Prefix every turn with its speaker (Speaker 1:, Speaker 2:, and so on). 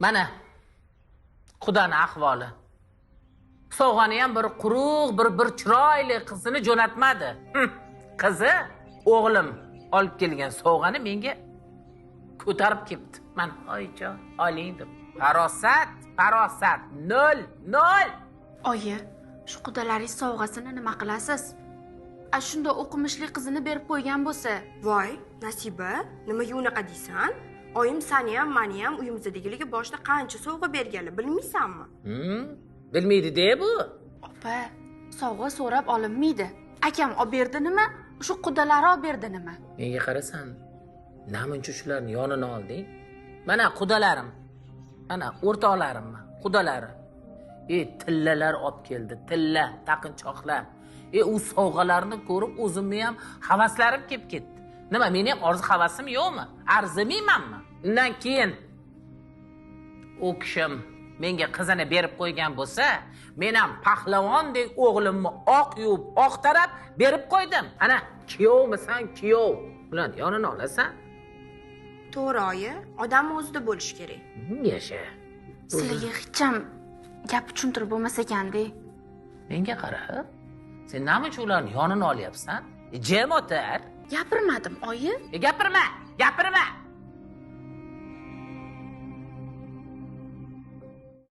Speaker 1: Mana Xudoni ahvoli. Sovg'ani ham bir quruq, bir chiroyli qizini jo'natmadi. Qizi o'g'lim olib kelgan sovg'ani menga ko'tarib kelibdi. Men oyjon, oling deb. Farosat nol.
Speaker 2: Oyi, shu qudalaringiz sovg'asini nima qilasiz? Shunda o'qimishli qizini berib qo'ygan bo'lsa.
Speaker 3: Voy, Nasiba, nimaga unaqa deysan? Oyim seni ham, meni ham uyimizdagiligi boshida qancha sovg'a berganini bilmaysanmi?
Speaker 1: Bilmaydi-de bu.
Speaker 2: Opa, sovg'a so'rab olinmaydi. Akam olib berdi nima? Shu qudalari olib berdi nima?
Speaker 1: Menga qarasan, namuncha shularni yonini olding? Mana qudalarim. Mana o'rtoqlarimmi? Qudalari. Tillalar olib keldi, tilla, taqinchoqlar. U sovg'alarni ko'rib o'zimni ham havaslarim kelib ketdi. Nima, meni ham orzu havasim yo'qmi? Arzimaymanmi? Undan keyin u kishim menga qizini berib qo'ygan bo'lsa, men ham pahlavondek o'g'limni oq yuvib, oq tarab berib qo'ydim. Ana, kuyovmisan, kuyov. Ular yonini olasan.
Speaker 3: To'g'ri, oyi, odam o'zida bo'lish kerak.
Speaker 1: Yasha.
Speaker 2: Sizlarga hech ham gap tushuntirib bo'lmas ekanda.
Speaker 1: Menga qara. Sen nima ularni yonini olyapsan? Jim o'tir.
Speaker 2: Gapirmadim, oyi.
Speaker 1: Gapirma.